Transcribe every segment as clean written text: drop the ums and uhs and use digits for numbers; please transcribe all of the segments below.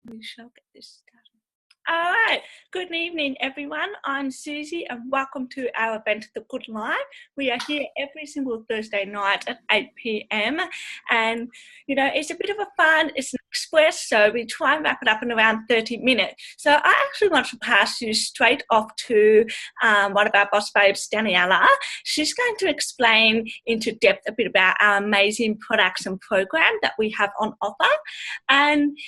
We shall get this started. All right. Good evening, everyone. I'm Susie, and welcome to our event, The Good Life. We are here every single Thursday night at 8 p.m. And, it's a bit of a fun, it's an express, so we try and wrap it up in around 30 minutes. So I actually want to pass you straight off to one of our boss babes, Daniela. She's going to explain into depth a bit about our amazing products and program that we have on offer. And,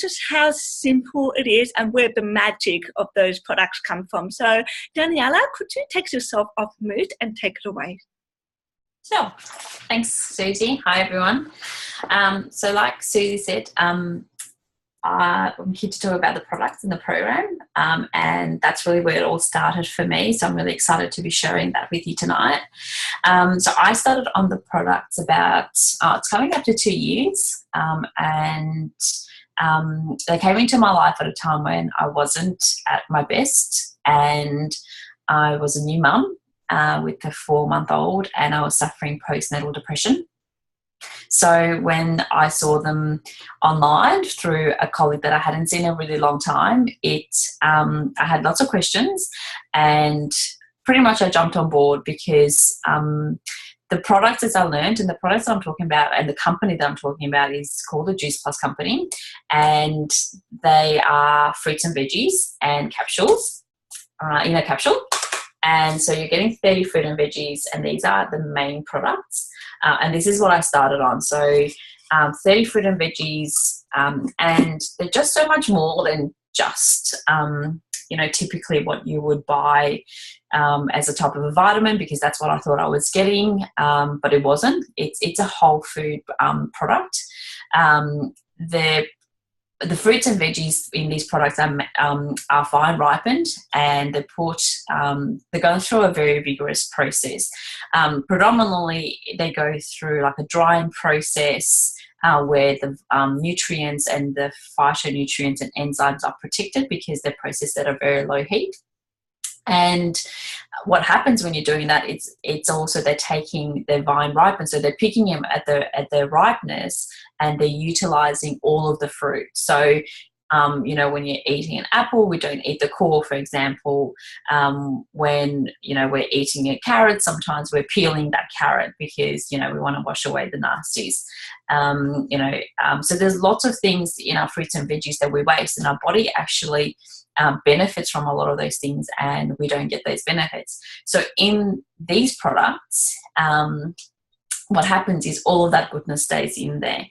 just how simple it is and where the magic of those products come from. So, Daniela, could you take yourself off mute and take it away? Sure. Thanks, Susie. Hi, everyone. So like Susie said, I'm here to talk about the products in the program, and that's really where it all started for me. So I'm really excited to be sharing that with you tonight. So I started on the products about, it's coming up to 2 years, and they came into my life at a time when I wasn't at my best, and I was a new mum with a 4-month-old, and I was suffering postnatal depression. So when I saw them online through a colleague that I hadn't seen in a really long time, I had lots of questions, and pretty much I jumped on board because the products, as I learned, and the products I'm talking about and the company that I'm talking about is called the Juice Plus Company, and they are fruits and veggies and capsules in a capsule. And so you're getting 30 fruit and veggies, and these are the main products. And this is what I started on. So 30 fruit and veggies, and they're just so much more than just, typically what you would buy as a type of a vitamin, because that's what I thought I was getting, but it wasn't. It's a whole food product. The fruits and veggies in these products are fine ripened, and they're going through a very vigorous process. Predominantly, they go through like a drying process where the nutrients and the phytonutrients and enzymes are protected because they're processed at a very low heat. And what happens when you're doing that, it's also they're taking their vine ripened, so they're picking them at their ripeness, and they're utilizing all of the fruit. So when you're eating an apple, we don't eat the core, for example. When we're eating a carrot, sometimes we're peeling that carrot because we want to wash away the nasties. So there's lots of things in our fruits and veggies that we waste, and our body actually benefits from a lot of those things, and we don't get those benefits. So in these products, what happens is all of that goodness stays in there,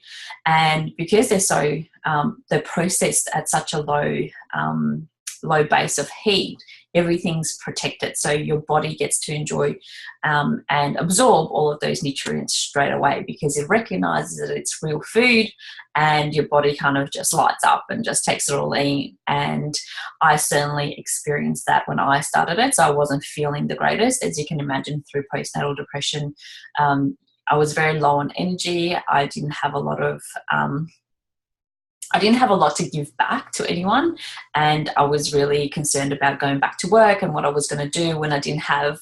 and because they're processed at such a low base of heat, everything's protected, so your body gets to enjoy and absorb all of those nutrients straight away because it recognizes that it's real food, and your body kind of just lights up and just takes it all in. And I certainly experienced that when I started it. So I wasn't feeling the greatest, as you can imagine, through postnatal depression. I was very low on energy. I didn't have a lot to give back to anyone, and I was really concerned about going back to work and what I was going to do when I didn't have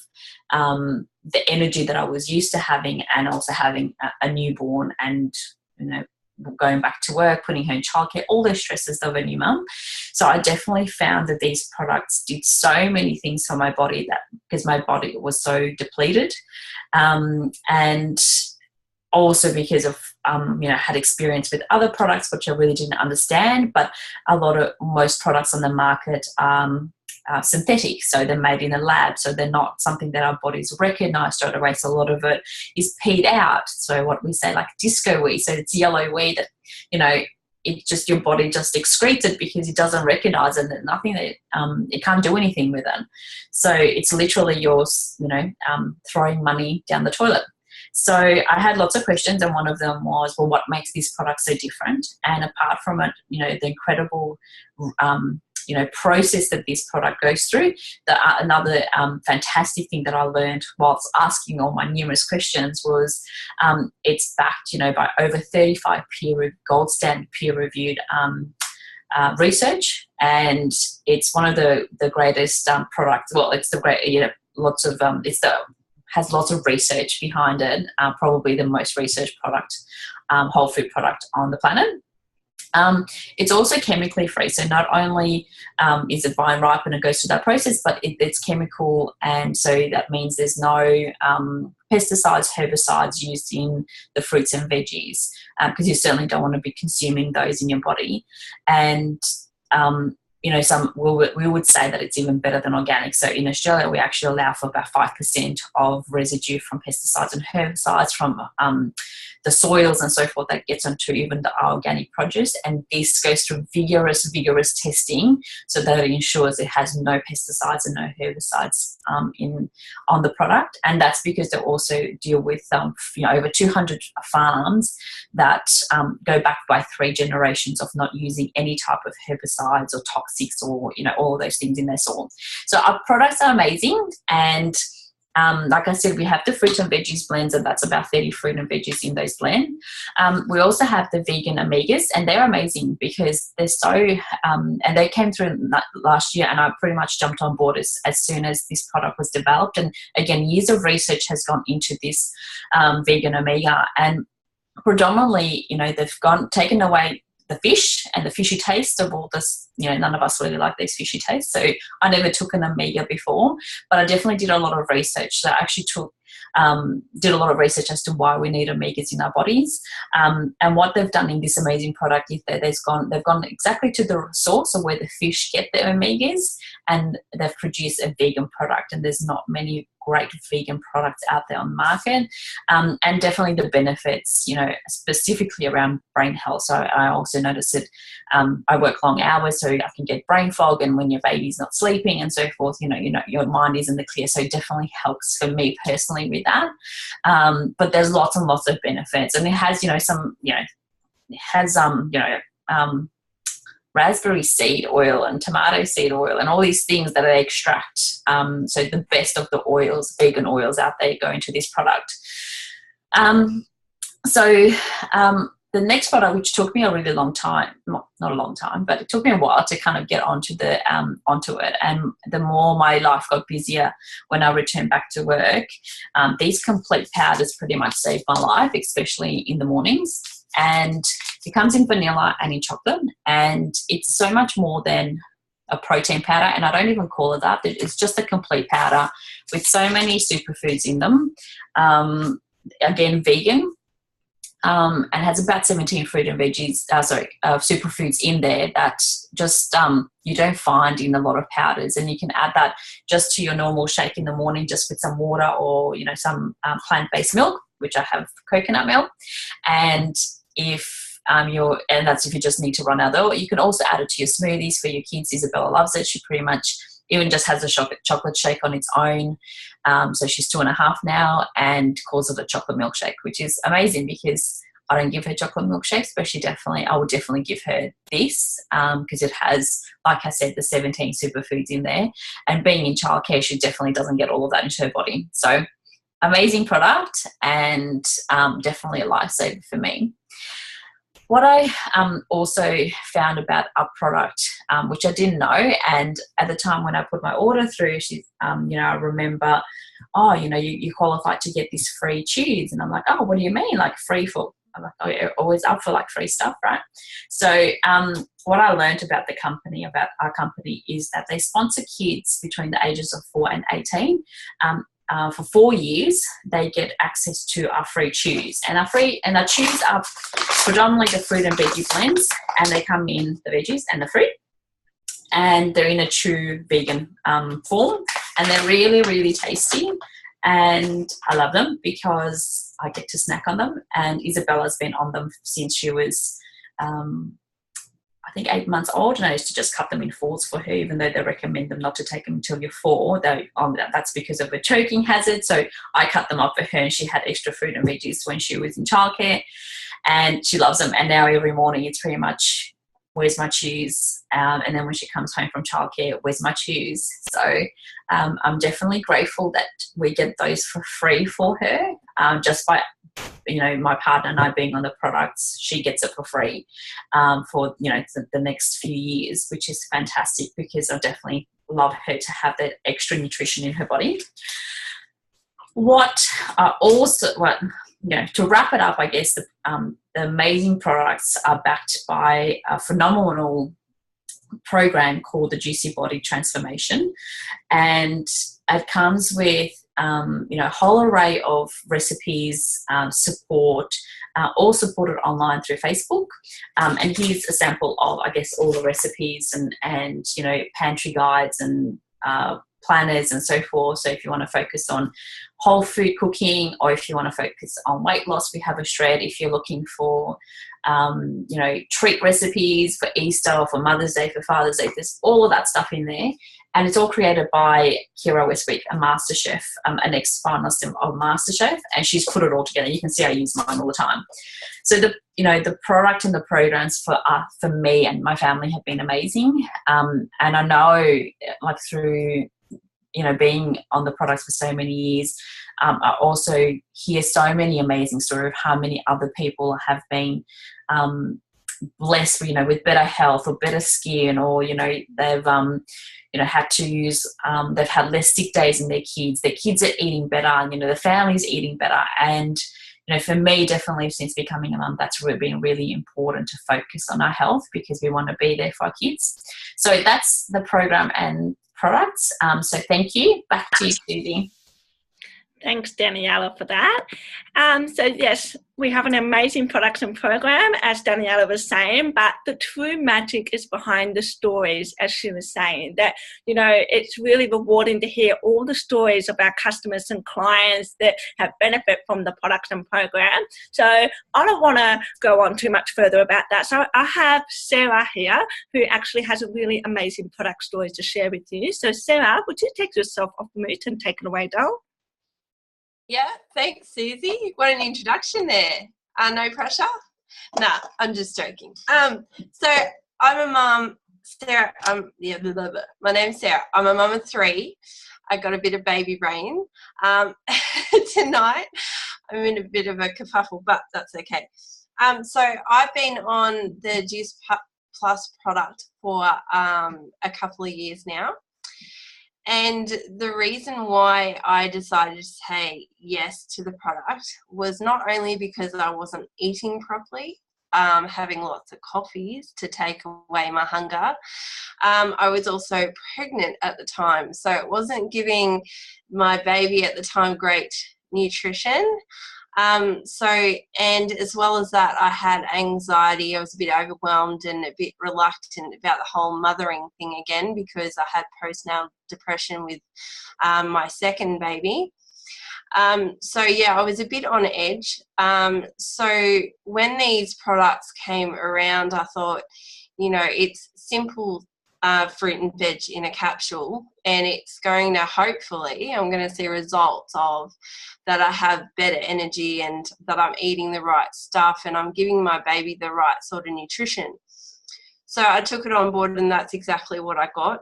the energy that I was used to having, and also having a newborn and going back to work, putting her in childcare, all those stresses of a new mum. So I definitely found that these products did so many things for my body, that because my body was so depleted, and also because of had experience with other products which I really didn't understand. But most products on the market are synthetic, so they're made in a lab, so they're not something that our bodies recognize straight away. So a lot of it is peed out, so what we say like disco weed, so it's yellow weed that it just, your body just excretes it because it doesn't recognize it, and nothing that it can't do anything with it. So it's literally yours, throwing money down the toilet. So I had lots of questions, and one of them was, well, what makes this product so different? And apart from it, the incredible process that this product goes through, another fantastic thing that I learned whilst asking all my numerous questions was it's backed, by over 35 gold standard peer-reviewed research, and it's one of the greatest products. Well, it's the great, has lots of research behind it. Probably the most researched product, whole food product on the planet. It's also chemically free. So not only is it vine ripened and goes through that process, but it's chemical, and so that means there's no pesticides, herbicides used in the fruits and veggies, because you certainly don't want to be consuming those in your body. And we would say that it's even better than organic. So in Australia, we actually allow for about 5% of residue from pesticides and herbicides from the soils and so forth that gets onto even the organic produce. And this goes through vigorous testing so that it ensures it has no pesticides and no herbicides on the product. And that's because they also deal with over 200 farms that go back by 3 generations of not using any type of herbicides or toxics or all of those things in their soil. So our products are amazing. And like I said, we have the fruit and veggies blends, and that's about 30 fruit and veggies in those blends. We also have the vegan omegas, and they're amazing because they're so, and they came through last year, and I pretty much jumped on board as soon as this product was developed. And again, years of research has gone into this vegan omega, and predominantly, they've taken away the fish and the fishy taste of all this. None of us really like these fishy tastes. So I never took an omega before, but I definitely did a lot of research. So I actually did a lot of research as to why we need omegas in our bodies. And what they've done in this amazing product is that they've gone exactly to the source of where the fish get their omegas, and they've produced a vegan product. And there's not many great vegan products out there on the market. And definitely the benefits, specifically around brain health. So I also noticed that I work long hours, so I can get brain fog, and when your baby's not sleeping and so forth, your mind isn't the clear. So it definitely helps for me personally with that. But there's lots and lots of benefits, and it has, raspberry seed oil and tomato seed oil and all these things that they extract. So the best of the oils, vegan oils out there, go into this product. The next product, which took me a really long time, not a long time, but it took me a while to kind of get onto it. And the more my life got busier when I returned back to work, these complete powders pretty much saved my life, especially in the mornings. And it comes in vanilla and in chocolate, and it's so much more than a protein powder, and I don't even call it that. It's just a complete powder with so many superfoods in them. Again, vegan. And has about 17 fruit and veggies, superfoods in there that just you don't find in a lot of powders. And you can add that just to your normal shake in the morning, just with some water or some plant-based milk, which I have coconut milk. And that's if you just need to run out of it. You can also add it to your smoothies for your kids. Isabella loves it. She pretty much even just has a chocolate shake on its own. So she's 2.5 now and calls it a chocolate milkshake, which is amazing because I don't give her chocolate milkshakes, but I would definitely give her this because it has, like I said, the 17 superfoods in there. And being in childcare, she definitely doesn't get all of that into her body. So amazing product, and definitely a lifesaver for me. What I also found about our product, which I didn't know, and at the time when I put my order through, I remember, you qualified to get this free cheese. And I'm like, oh, what do you mean? Like free for, I'm like, oh, you're always up for like free stuff, right? So what I learned about our company, is that they sponsor kids between the ages of 4 and 18. For 4 years, they get access to our free chews, and our chews are predominantly the fruit and veggie blends, and they come in the veggies and the fruit, and they're in a true vegan form, and they're really, really tasty, and I love them because I get to snack on them. And Isabella's been on them since she was I think 8 months old, and I used to just cut them in 4s for her, even though they recommend them not to take them until you're 4. That's because of a choking hazard. So I cut them up for her, and she had extra fruit and veggies when she was in childcare, and she loves them. And now every morning it's pretty much, where's my chews? And then when she comes home from childcare, where's my chews? So I'm definitely grateful that we get those for free for her, just by my partner and I being on the products. She gets it for free for the next few years, which is fantastic because I definitely love her to have that extra nutrition in her body. To wrap it up, I guess the amazing products are backed by a phenomenal program called the Juicy Body Transformation, and it comes with a whole array of recipes, support, all supported online through Facebook. And here's a sample of, I guess, all the recipes and pantry guides and planners and so forth. So if you want to focus on whole food cooking, or if you want to focus on weight loss, we have a shred. If you're looking for treat recipes for Easter or for Mother's Day, for Father's Day, there's all of that stuff in there. And it's all created by Kira Westwick, a master chef, an ex-finalist of MasterChef, and she's put it all together. You can see I use mine all the time. So the product and the programs for me and my family have been amazing. And I know, like, through being on the products for so many years, I also hear so many amazing stories of how many other people have been blessed, with better health or better skin, or they've had to use, they've had less sick days in their kids are eating better, and the family's eating better. And for me, definitely since becoming a mum, that's been really important to focus on our health, because we want to be there for our kids. So that's the program and products. So thank you. Back to you, Susie. Thanks, Daniela, for that. So yes, we have an amazing production program, as Daniela was saying, but the true magic is behind the stories, as she was saying, that, it's really rewarding to hear all the stories of our customers and clients that have benefit from the production program. So I don't want to go on too much further about that. So I have Sarah here, who actually has a really amazing product story to share with you. So Sarah, would you take yourself off mute and take it away, doll? Yeah, thanks, Susie. What an introduction there. No pressure? Nah, I'm just joking. So I'm a mum, Sarah. My name's Sarah. I'm a mum of 3. I got a bit of baby brain. Tonight I'm in a bit of a kerfuffle, but that's okay. So I've been on the Juice Plus product for a couple of years now. And the reason why I decided to say yes to the product was not only because I wasn't eating properly, having lots of coffees to take away my hunger. I was also pregnant at the time, so it wasn't giving my baby at the time great nutrition. And as well as that, I had anxiety. I was a bit overwhelmed and a bit reluctant about the whole mothering thing again, because I had postnatal depression with my second baby. So yeah, I was a bit on edge. So when these products came around, I thought, it's simple fruit and veg in a capsule, and it's going to, hopefully, I'm going to see results of that. I have better energy and that I'm eating the right stuff and I'm giving my baby the right sort of nutrition. So I took it on board, and that's exactly what I got.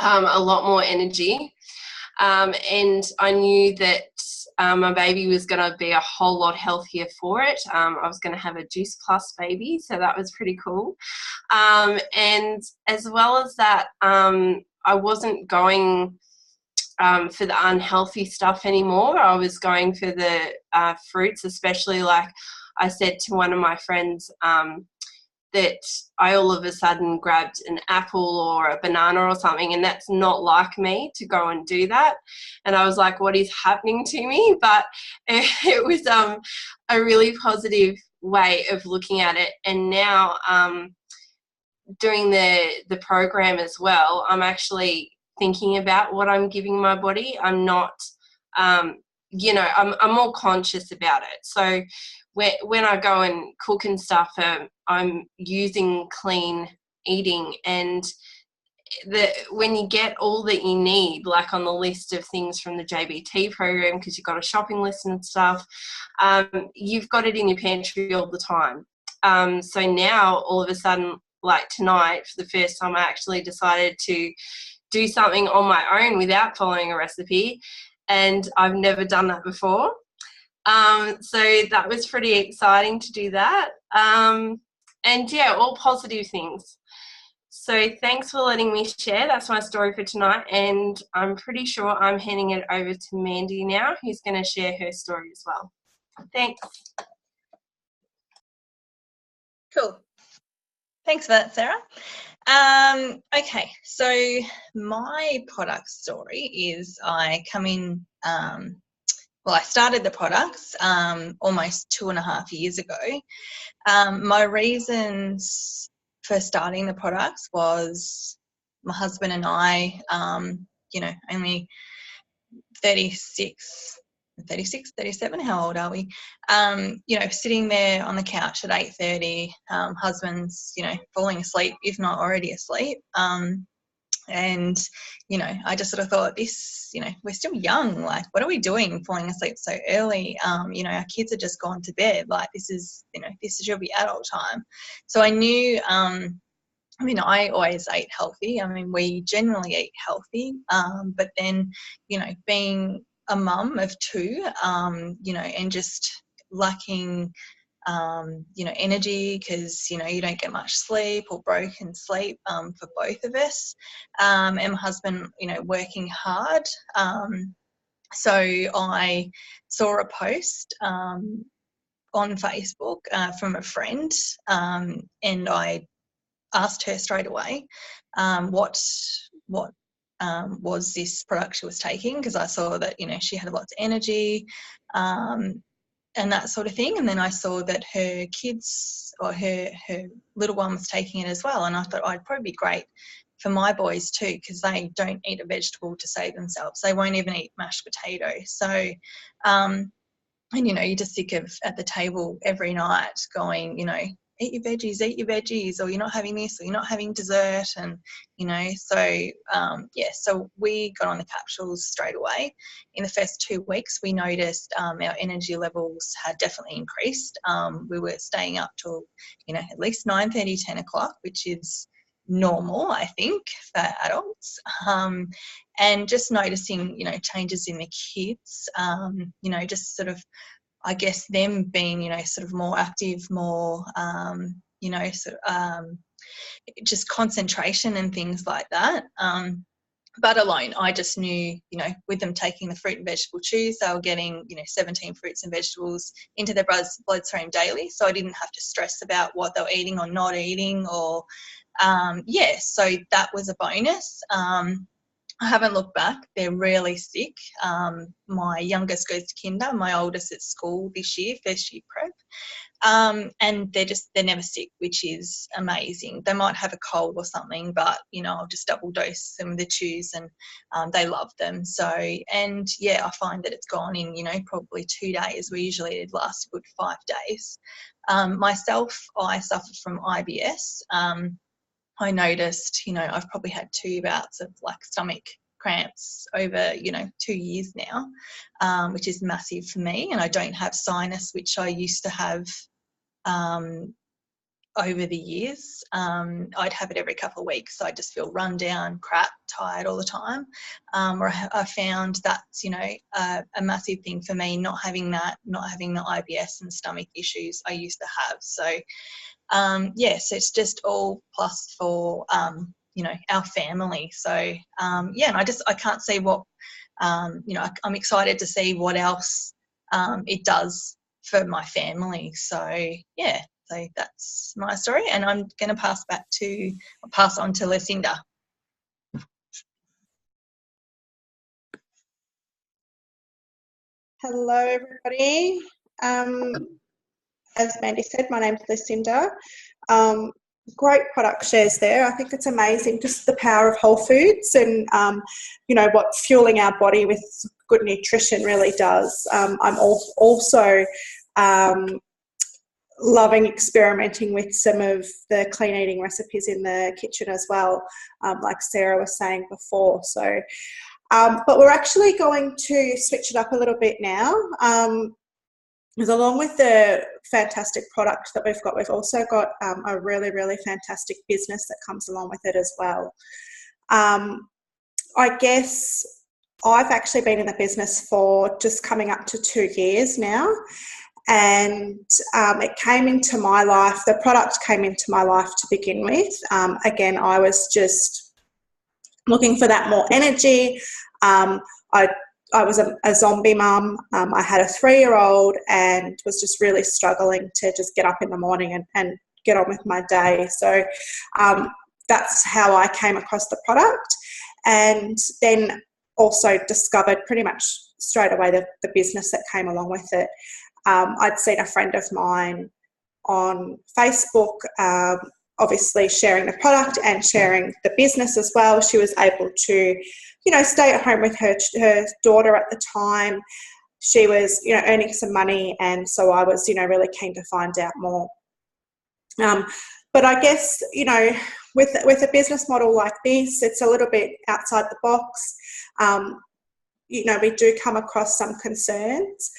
A lot more energy. And I knew that my baby was going to be a whole lot healthier for it. I was going to have a Juice Plus baby, so that was pretty cool. And as well as that, I wasn't going for the unhealthy stuff anymore. I was going for the fruits, especially, like I said to one of my friends, that I all of a sudden grabbed an apple or a banana or something, and that's not like me to go and do that. And I was like, what is happening to me? But it was a really positive way of looking at it. And now doing the program as well, I'm actually thinking about what I'm giving my body. I'm not, I'm more conscious about it. So when I go and cook and stuff, I'm using clean eating, and when you get all that you need, like on the list of things from the JBT program, because you've got a shopping list and stuff, you've got it in your pantry all the time. So now all of a sudden, like tonight, for the first time, I actually decided to do something on my own without following a recipe, and I've never done that before. So that was pretty exciting to do that. And yeah, all positive things. So thanks for letting me share. That's my story for tonight. And I'm pretty sure I'm handing it over to Mandy now, who's going to share her story as well. Thanks. Cool. Thanks for that, Sarah. Okay, so my product story is I started the products almost 2.5 years ago. My reasons for starting the products was my husband and I, only 37, how old are we? Sitting there on the couch at 8:30, husband's, falling asleep, if not already asleep. And, I just sort of thought we're still young. Like, what are we doing falling asleep so early? Our kids are just gone to bed. Like, this should be adult time. So I knew, I always ate healthy. We generally eat healthy. But then, being a mum of two, and just lacking energy because, you don't get much sleep or broken sleep for both of us. And my husband, working hard. So I saw a post on Facebook from a friend, and I asked her straight away what was this product she was taking, because I saw that, she had lots of energy and that sort of thing. And then I saw that her kids, or her little one, was taking it as well. And I thought, it'd probably be great for my boys too, because they don't eat a vegetable to save themselves. They won't even eat mashed potato. So, and, you're just sick of at the table every night going, eat your veggies, or you're not having this, or you're not having dessert. And, so we got on the capsules straight away. In the first 2 weeks, we noticed our energy levels had definitely increased. We were staying up till, at least 9:30, 10 o'clock, which is normal, I think, for adults. And just noticing, changes in the kids, just sort of, I guess, them being, sort of more active, more, just concentration and things like that. But alone, I just knew, with them taking the fruit and vegetable chews, they were getting, 17 fruits and vegetables into their bloodstream daily. So I didn't have to stress about what they were eating or not eating, or, so that was a bonus. I haven't looked back. They're really sick. My youngest goes to kinder, my oldest at school this year, first year prep. And they're never sick, which is amazing. They might have a cold or something, but, I'll just double dose them with the chews, and they love them. So, and yeah, I find that it's gone in, probably 2 days. We usually it lasts a good 5 days. Myself, I suffer from IBS. I noticed, I've probably had 2 bouts of like stomach cramps over, 2 years now, which is massive for me. And I don't have sinus, which I used to have over the years. I'd have it every couple of weeks. So I just feel run down, crap, tired all the time. Or I found that's, a massive thing for me, not having the IBS and stomach issues I used to have. So, so it's just all plus for, our family. So, and I can't see what, I'm excited to see what else it does for my family. So, so that's my story. And I'm going to pass on to Lucinda. Hello, everybody. As Mandy said, my name's Lucinda. Great product shares there. I think it's amazing, just the power of whole foods and, what fueling our body with good nutrition really does. I'm also loving experimenting with some of the clean eating recipes in the kitchen as well, like Sarah was saying before. So, but we're actually going to switch it up a little bit now. Because along with the fantastic product that we've also got a really, really fantastic business that comes along with it as well. I guess I've actually been in the business for just coming up to 2 years now. And it came into my life, the product came into my life to begin with. Again, I was just looking for that more energy. I was a zombie mum. I had a 3-year-old and was just really struggling to just get up in the morning and get on with my day. So that's how I came across the product, and then also discovered pretty much straight away the business that came along with it. I'd seen a friend of mine on Facebook, obviously sharing the product and sharing the business as well. She was able to, stay at home with her daughter at the time. She was, earning some money, and so I was, really keen to find out more. But I guess, with a business model like this, it's a little bit outside the box. We do come across some concerns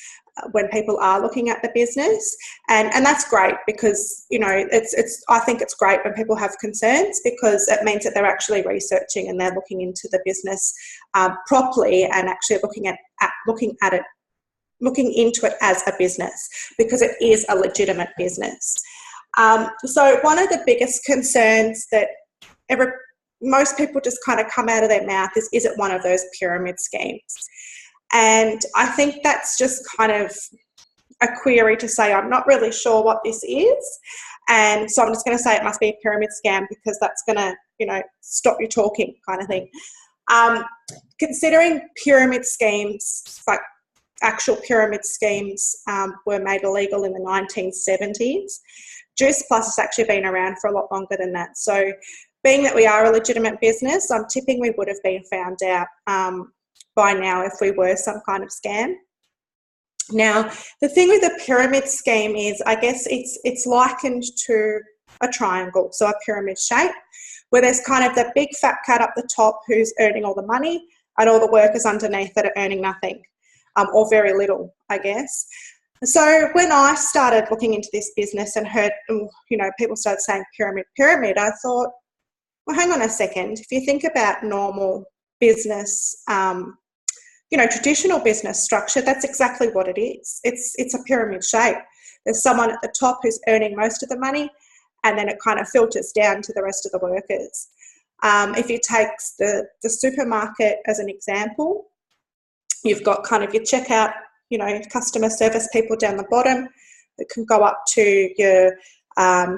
when people are looking at the business, and that's great because I think it's great when people have concerns, because it means that they're actually researching and they're looking into the business properly, and actually looking into it as a business, because it is a legitimate business. So one of the biggest concerns that most people just kind of come out of their mouth is it one of those pyramid schemes? And I think that's just kind of a query to say, I'm not really sure what this is. And so I'm just going to say it must be a pyramid scam, because that's going to, stop you talking kind of thing. Considering pyramid schemes, like actual pyramid schemes, were made illegal in the 1970s, Juice Plus has actually been around for a lot longer than that. So being that we are a legitimate business, I'm tipping we would have been found out by now if we were some kind of scam. Now, the thing with a pyramid scheme is, I guess it's likened to a triangle, so a pyramid shape, where there's kind of the big fat cat up the top who's earning all the money, and all the workers underneath that are earning nothing, or very little, I guess. So when I started looking into this business and heard, people started saying pyramid, I thought, well, hang on a second. If you think about normal business, traditional business structure, that's exactly what it is. It's a pyramid shape. There's someone at the top who's earning most of the money, and then it kind of filters down to the rest of the workers. If you take the supermarket as an example, you've got kind of your checkout, customer service people down the bottom. It can go up to your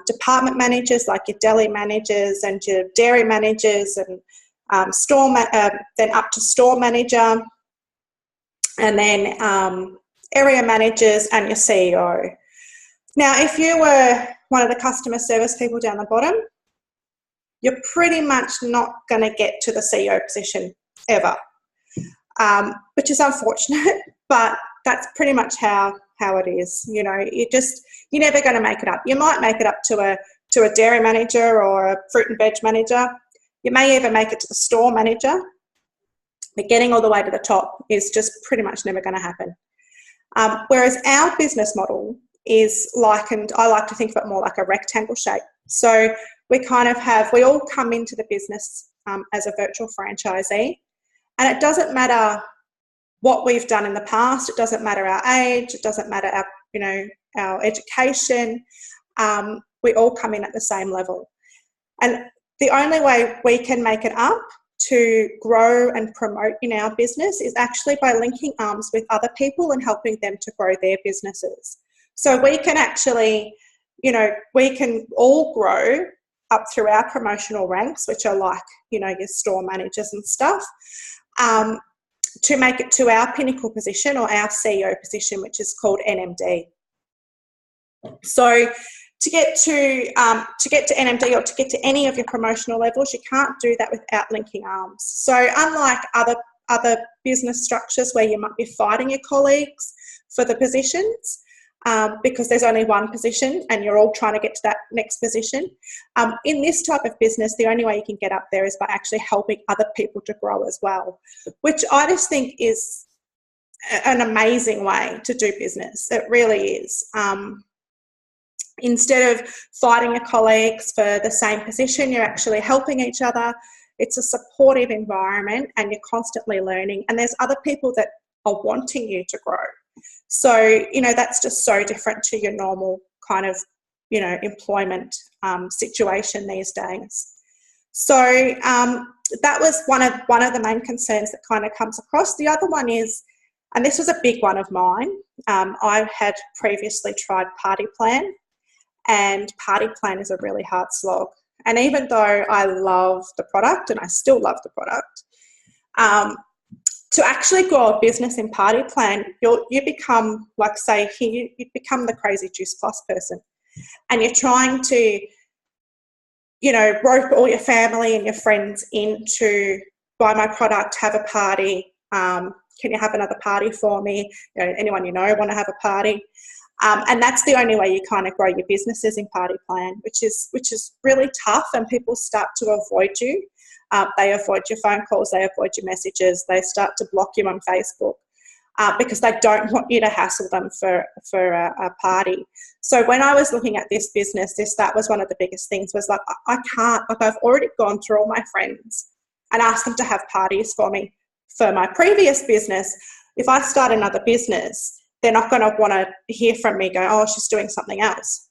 department managers, like your deli managers and your dairy managers, and then up to store manager, and then area managers and your CEO. Now, if you were one of the customer service people down the bottom, you're pretty much not going to get to the CEO position ever, which is unfortunate, but that's pretty much how it is. You're never going to make it up. You might make it up to a dairy manager or a fruit and veg manager. You may even make it to the store manager, but getting all the way to the top is just pretty much never going to happen. Whereas our business model is likened, I like to think of it more like a rectangle shape. So we all come into the business as a virtual franchisee, and it doesn't matter what we've done in the past. It doesn't matter our age. It doesn't matter our education. We all come in at the same level. And the only way we can make it up to grow and promote in our business is actually by linking arms with other people and helping them to grow their businesses. So we can actually, we can all grow up through our promotional ranks, which are like, your store managers and stuff, to make it to our pinnacle position or our CEO position, which is called NMD. So to get to NMD or to get to any of your promotional levels, you can't do that without linking arms. So unlike other business structures where you might be fighting your colleagues for the positions, because there's only one position and you're all trying to get to that next position, in this type of business, the only way you can get up there is by actually helping other people to grow as well, which I just think is an amazing way to do business. It really is. Instead of fighting your colleagues for the same position, you're actually helping each other. It's a supportive environment and you're constantly learning, and there's other people that are wanting you to grow. So, that's just so different to your normal kind of, employment situation these days. So that was one of the main concerns that kind of comes across. The other one is, and this was a big one of mine, I had previously tried Party Plan, and Party Plan is a really hard slog. And even though I love the product, and I still love the product, to actually grow a business in Party Plan, you become, like say here, you become the crazy Juice Plus person. And you're trying to, you know, rope all your family and your friends in to buy my product, have a party. Can you have another party for me? You know, anyone you know want to have a party? And that's the only way you kind of grow your businesses in Party Plan, which is really tough, and people start to avoid you. They avoid your phone calls, they avoid your messages, they start to block you on Facebook because they don't want you to hassle them for a party. So when I was looking at this business, that was one of the biggest things, was like, I can't, like I've already gone through all my friends and asked them to have parties for me for my previous business. If I start another business, they're not going to want to hear from me go, oh, she's doing something else.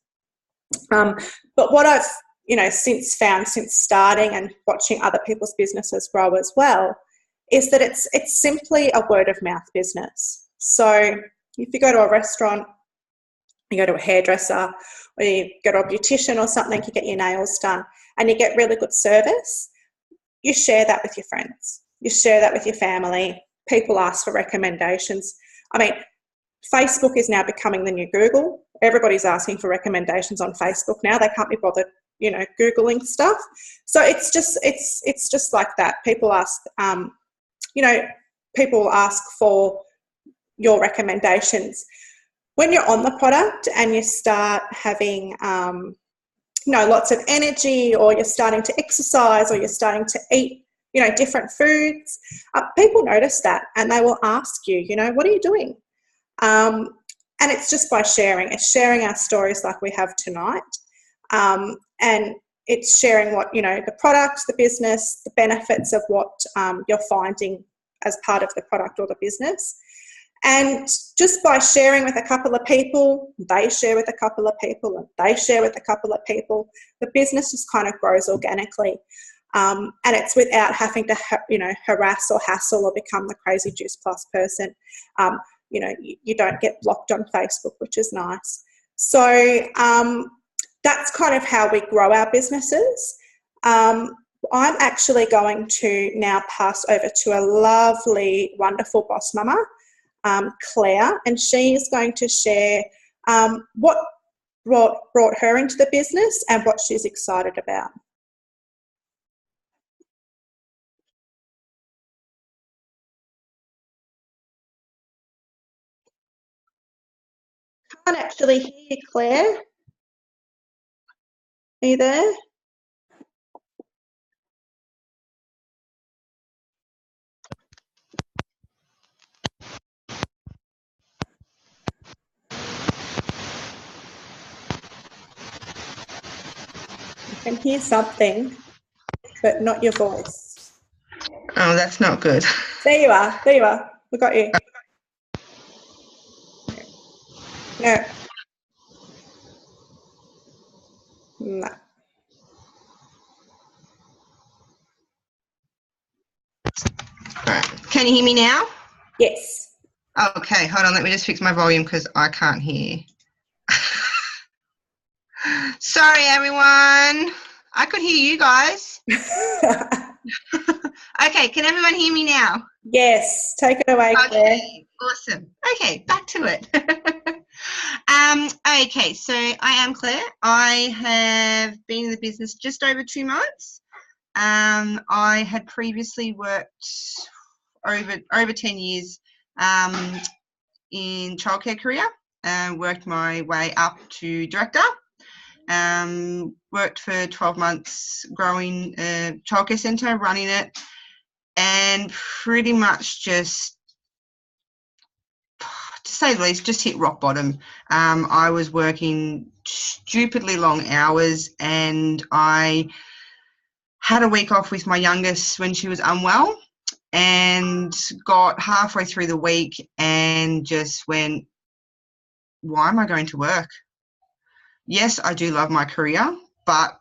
But what I've, you know, since starting and watching other people's businesses grow as well, is that it's simply a word of mouth business. So if you go to a restaurant, you go to a hairdresser, or you go to a beautician or something, you get your nails done, and you get really good service, you share that with your friends. You share that with your family. People ask for recommendations. I mean, Facebook is now becoming the new Google. Everybody's asking for recommendations on Facebook now. They can't be bothered, you know, Googling stuff. So it's just like that. People ask, you know, people ask for your recommendations. When you're on the product and you start having, you know, lots of energy, or you're starting to exercise, or you're starting to eat, you know, different foods, people notice that, and they will ask you, you know, what are you doing? And it's just by sharing. It's sharing our stories like we have tonight. And it's sharing what, you know, the product, the business, the benefits of what you're finding as part of the product or the business. And just by sharing with a couple of people, they share with a couple of people, and they share with a couple of people, the business just kind of grows organically. And it's without having to, you know, harass or hassle or become the crazy Juice Plus person. You know, you don't get blocked on Facebook, which is nice. So that's kind of how we grow our businesses. I'm actually going to now pass over to a lovely, wonderful boss mama, Claire, and she's going to share what brought her into the business and what she's excited about. Can't actually hear you, Claire. Are you there? I can hear something, but not your voice. Oh, that's not good. There you are. There you are. We got you. No. No. Right. Can you hear me now? Yes. Okay, hold on. Let me just fix my volume because I can't hear. Sorry, everyone. I could hear you guys. Okay, can everyone hear me now? Yes. Take it away, Claire. Okay, awesome. Okay, back to it. Okay, so I am Claire. I have been in the business just over 2 months. I had previously worked over 10 years in childcare career, worked my way up to director. Worked for 12 months growing a childcare centre, running it, and pretty much just, to say the least, just hit rock bottom. I was working stupidly long hours, and I had a week off with my youngest when she was unwell, and got halfway through the week and just went, why am I going to work? Yes, I do love my career, but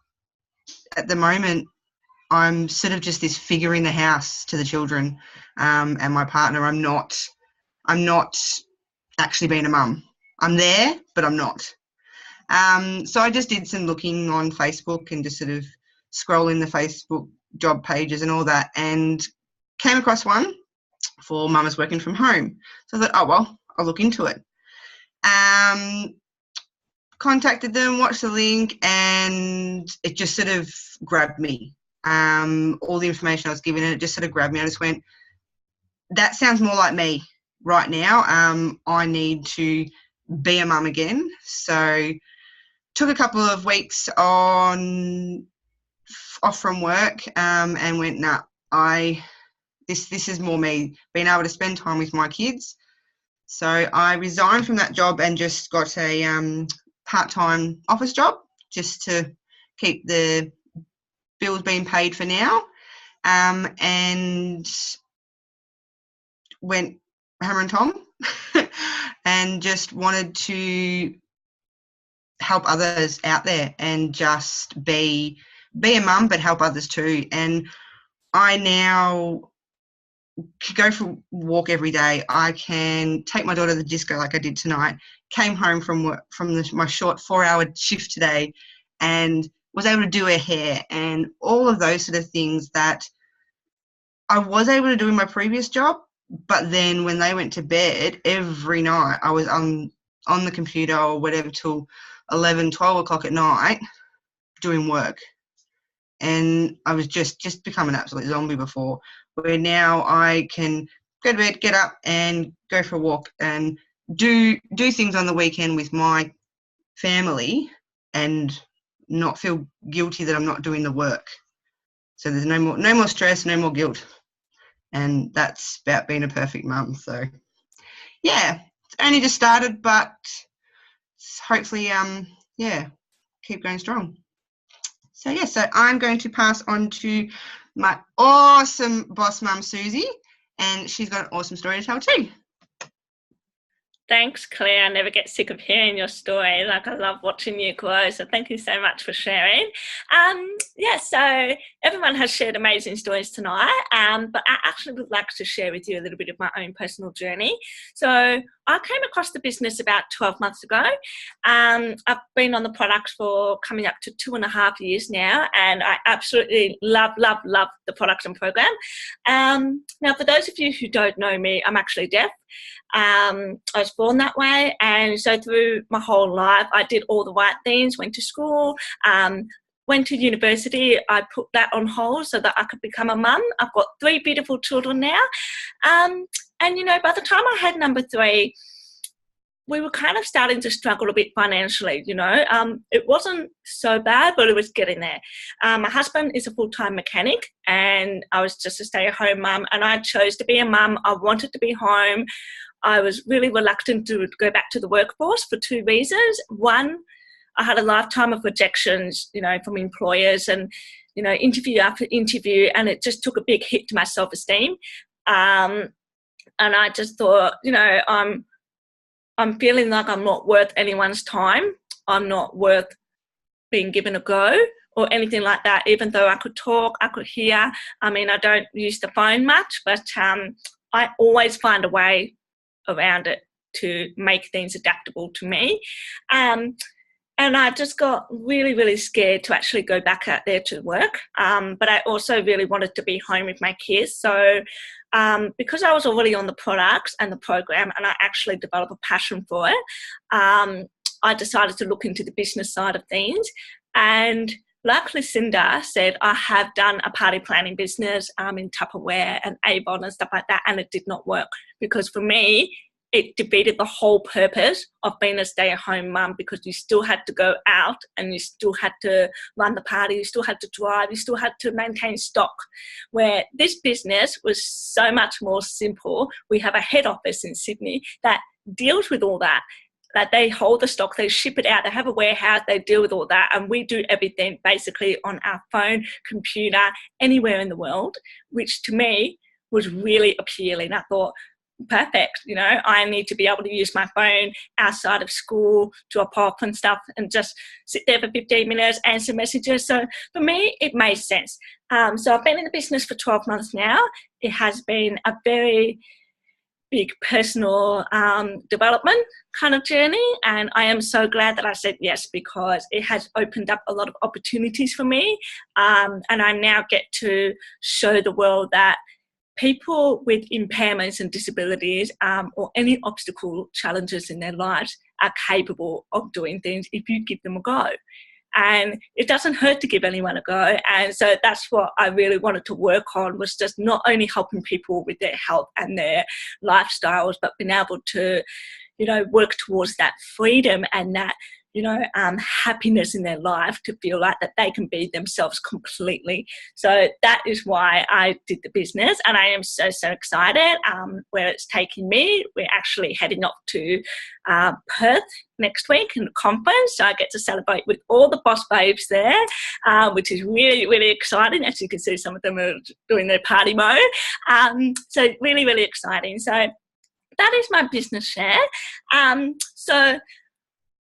at the moment I'm sort of just this figure in the house to the children and my partner. I'm not actually being a mum. I'm there, but I'm not. So I just did some looking on Facebook and just sort of scrolling the Facebook job pages and all that, and came across one for mamas working from home. So I thought, oh, well, I'll look into it. Contacted them, watched the link, and it just sort of grabbed me. All the information I was given, and it just sort of grabbed me. I just went, that sounds more like me right now. I need to be a mum again. So took a couple of weeks off from work, and went, nah, this is more me, being able to spend time with my kids. So I resigned from that job and just got a part-time office job just to keep the bills being paid for now, and went hammer and Tom and just wanted to help others out there and just be a mum but help others too. And I now go for a walk every day. I can take my daughter to the disco like I did tonight, came home from work, my short 4-hour shift today, and was able to do her hair and all of those sort of things that I was able to do in my previous job. But then when they went to bed every night, I was on the computer or whatever till 11, 12 o'clock at night doing work. And I was just become an absolute zombie before, where now I can go to bed, get up and go for a walk and do things on the weekend with my family and not feel guilty that I'm not doing the work. So there's no more stress, no more guilt. And that's about being a perfect mum. So yeah, it's only just started, but hopefully keep going strong. So yeah, so I'm going to pass on to my awesome boss mum, Susie, and she's got an awesome story to tell too. Thanks, Claire. I never get sick of hearing your story. Like, I love watching you grow. So thank you so much for sharing. So everyone has shared amazing stories tonight, but I actually would like to share with you a little bit of my own personal journey. So I came across the business about 12 months ago. I've been on the product for coming up to 2.5 years now, and I absolutely love the product and program. Now, for those of you who don't know me, I'm actually deaf. I was born that way, and so through my whole life I did all the right things, went to school, went to university. I put that on hold so that I could become a mum. I've got 3 beautiful children now, and you know, by the time I had number 3, we were kind of starting to struggle a bit financially, you know. It wasn't so bad, but it was getting there. My husband is a full-time mechanic, and I was just a stay-at-home mum, and I chose to be a mum. I wanted to be home. I was really reluctant to go back to the workforce for 2 reasons. One, I had a lifetime of rejections, you know, from employers and, you know, interview after interview, and it just took a big hit to my self-esteem. And I just thought, you know, I'm feeling like I'm not worth anyone's time. I'm not worth being given a go or anything like that, even though I could talk, I could hear. I mean, I don't use the phone much, but I always find a way around it to make things adaptable to me. And I just got really, really scared to actually go back out there to work. But I also really wanted to be home with my kids. So because I was already on the products and the program, and I actually developed a passion for it, I decided to look into the business side of things. And like Lucinda said, I have done a party planning business in Tupperware and Avon and stuff like that, and it did not work, because for me, it defeated the whole purpose of being a stay-at-home mum, because you still had to go out and you still had to run the party, you still had to drive, you still had to maintain stock, where this business was so much more simple. We have a head office in Sydney that deals with all that. That they hold the stock, they ship it out, they have a warehouse, they deal with all that, and we do everything basically on our phone, computer, anywhere in the world, which to me was really appealing. I thought, perfect, you know, I need to be able to use my phone outside of school, drop off and stuff, and just sit there for 15 minutes, answer messages. So for me, it made sense. So I've been in the business for 12 months now. It has been a very big personal development kind of journey, and I am so glad that I said yes, because it has opened up a lot of opportunities for me, and I now get to show the world that people with impairments and disabilities, or any obstacle challenges in their lives, are capable of doing things if you give them a go. And it doesn't hurt to give anyone a go. And so that's what I really wanted to work on, was just not only helping people with their health and their lifestyles, but being able to, you know, work towards that freedom and that, you know, happiness in their life, to feel like that they can be themselves completely. So that is why I did the business, and I am so excited where it's taking me. We're actually heading off to Perth next week in a conference, so I get to celebrate with all the boss babes there, which is really exciting. As you can see, some of them are doing their party mode, so really exciting. So that is my business share. So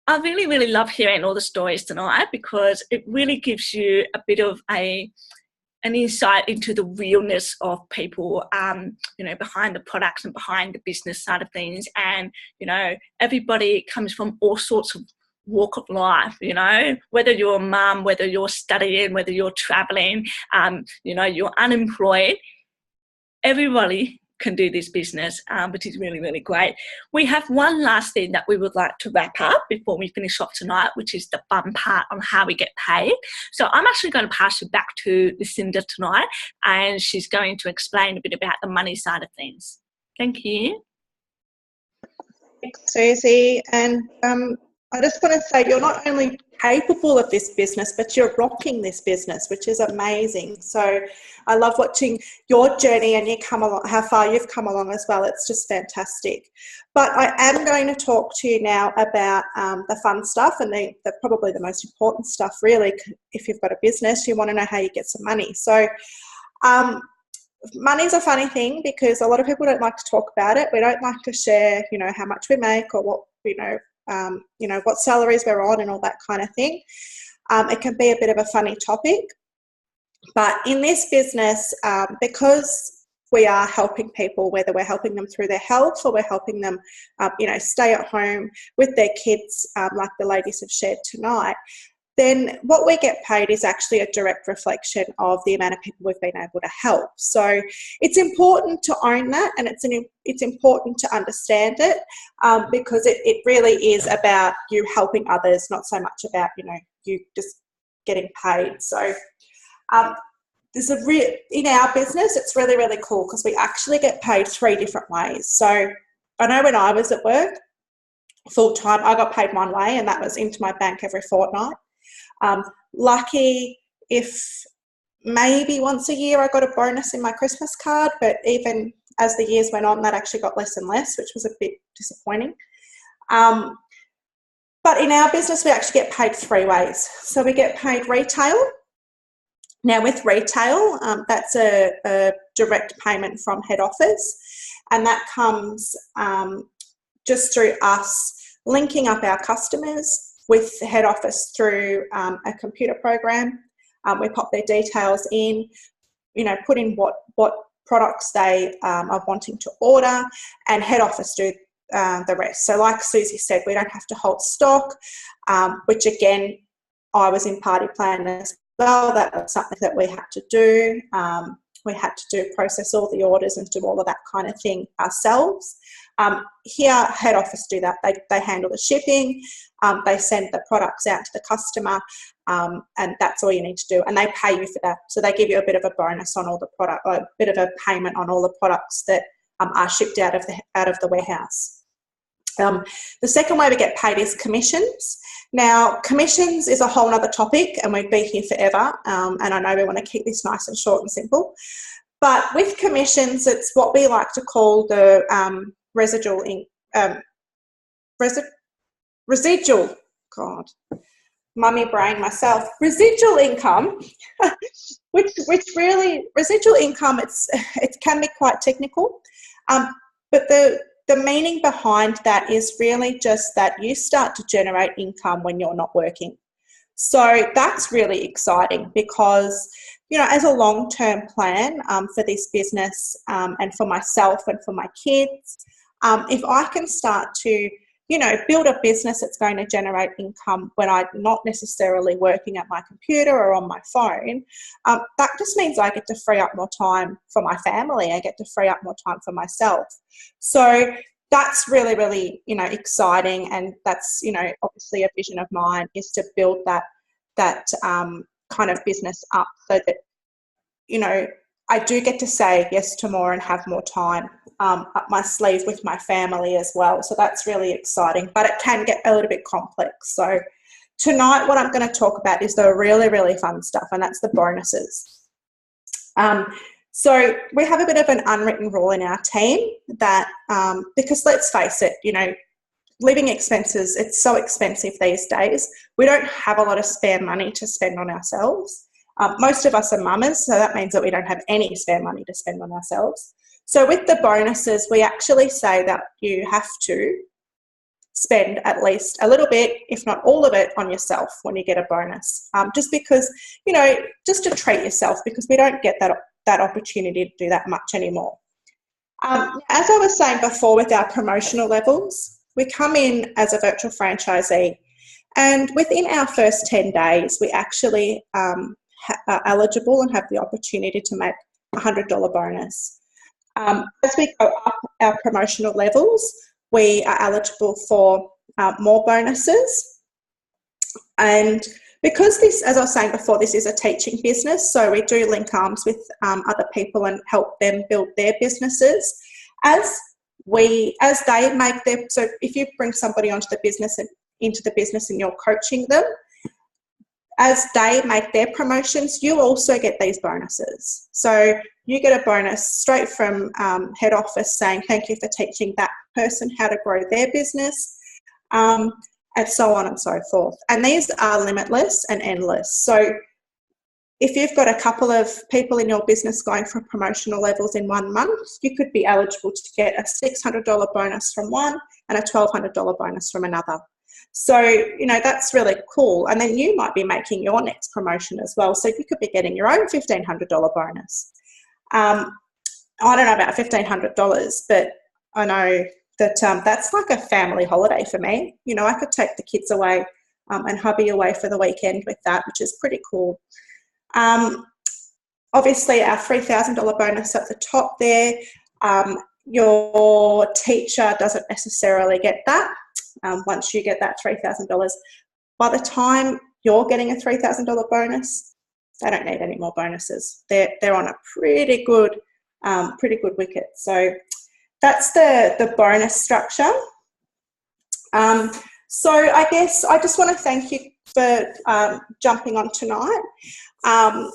I really love hearing all the stories tonight, because it really gives you a bit of an insight into the realness of people, you know, behind the products and behind the business side of things. And, you know, everybody comes from all sorts of walk of life, you know, whether you're a mum, whether you're studying, whether you're traveling, you know, you're unemployed, everybody can do this business, which is really great. We have one last thing that we would like to wrap up before we finish off tonight, which is the fun part on how we get paid. So I'm actually going to pass you back to Lucinda tonight, and she's going to explain a bit about the money side of things. Thank you. Thanks, Susie. And I just want to say, you're not only capable of this business, but you're rocking this business, which is amazing. So I love watching your journey and you come along, how far you've come along as well. It's just fantastic. But I am going to talk to you now about the fun stuff, and the probably the most important stuff, really. If you've got a business, you want to know how you get some money. So money's a funny thing, because a lot of people don't like to talk about it. We don't like to share, you know, how much we make, or what, you know, what salaries we're on and all that kind of thing. It can be a bit of a funny topic. But in this business, because we are helping people, whether we're helping them through their health or we're helping them, you know, stay at home with their kids, like the ladies have shared tonight, then what we get paid is actually a direct reflection of the amount of people we've been able to help. So it's important to own that, and it's important to understand it, because it really is about you helping others, not so much about, you know, you just getting paid. So there's in our business, it's really cool, because we actually get paid 3 different ways. So I know when I was at work full time, I got paid one way, and that was into my bank every fortnight. Lucky if maybe once a year I got a bonus in my Christmas card, but even as the years went on, that actually got less and less, which was a bit disappointing. But in our business, we actually get paid 3 ways. So we get paid retail. Now with retail, that's a direct payment from head office, and that comes just through us linking up our customers with the head office through a computer program. We pop their details in, you know, put in what products they are wanting to order, and head office do the rest. So like Susie said, we don't have to hold stock, which again, I was in party plan as well. That was something that we had to do. We had to process all the orders and do all of that kind of thing ourselves. Here, head office do that. They handle the shipping, they send the products out to the customer, and that's all you need to do. And they pay you for that. So they give you a bit of a bonus on all the product, or a bit of a payment on all the products that are shipped out of the warehouse. The second way we get paid is commissions. Now, commissions is a whole other topic, and we'd be here forever. And I know we want to keep this nice and short and simple. But with commissions, it's what we like to call the residual, God, mummy brain myself, residual income, which really, residual income, it can be quite technical, but the meaning behind that is really just that you start to generate income when you're not working. So that's really exciting, because, as a long-term plan for this business and for myself and for my kids, if I can start to, build a business that's going to generate income when I'm not necessarily working at my computer or on my phone, that just means I get to free up more time for my family. I get to free up more time for myself. So that's really, really, exciting. And that's, obviously a vision of mine is to build that kind of business up so that, I do get to say yes to more and have more time up my sleeve with my family as well. So that's really exciting, but it can get a little bit complex. So tonight what I'm going to talk about is the really, really fun stuff, and that's the bonuses. So we have a bit of an unwritten rule in our team that, because let's face it, living expenses, it's so expensive these days. We don't have a lot of spare money to spend on ourselves. Most of us are mamas, so that means that we don't have any spare money to spend on ourselves. So with the bonuses, we actually say that you have to spend at least a little bit, if not all of it, on yourself when you get a bonus. Just because, just to treat yourself, because we don't get that opportunity to do that much anymore. As I was saying before with our promotional levels, we come in as a virtual franchisee, and within our first 10 days, we actually are eligible and have the opportunity to make a $100 bonus. As we go up our promotional levels, we are eligible for more bonuses. And because this, as I was saying before, this is a teaching business, so we do link arms with other people and help them build their businesses. As they make their, so if you bring somebody into the business and you're coaching them, as they make their promotions, you also get these bonuses. So you get a bonus straight from head office saying thank you for teaching that person how to grow their business, and so on and so forth. And these are limitless and endless. So if you've got a couple of people in your business going for promotional levels in 1 month, you could be eligible to get a $600 bonus from one and a $1,200 bonus from another. So, that's really cool. And then you might be making your next promotion as well. So you could be getting your own $1,500 bonus. I don't know about $1,500, but I know that that's like a family holiday for me. I could take the kids away and hubby away for the weekend with that, which is pretty cool. Obviously, our $3,000 bonus at the top there, your teacher doesn't necessarily get that. Once you get that $3,000, by the time you're getting a $3,000 bonus, they don't need any more bonuses. They're on a pretty good wicket. So that's the bonus structure. So I guess I just want to thank you for jumping on tonight. A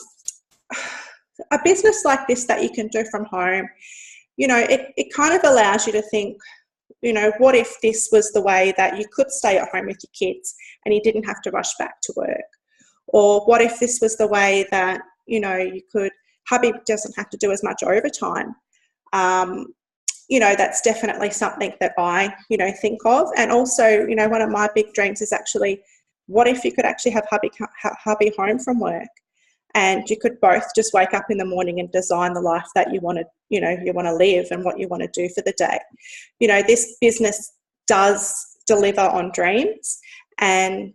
business like this that you can do from home, it kind of allows you to think, what if this was the way that you could stay at home with your kids and you didn't have to rush back to work? Or what if this was the way that, hubby doesn't have to do as much overtime? That's definitely something that I, think of. And also, one of my big dreams is actually, what if you could actually have hubby home from work? And you could both just wake up in the morning and design the life that you want to, you want to live and what you want to do for the day. This business does deliver on dreams. And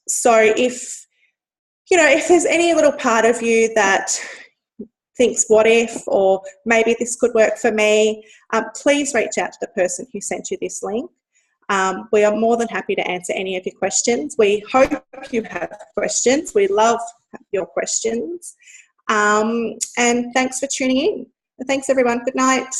so if there's any little part of you that thinks, what if, or maybe this could work for me, please reach out to the person who sent you this link. We are more than happy to answer any of your questions. We hope you have questions. We love your questions. And thanks for tuning in. Thanks, everyone. Good night.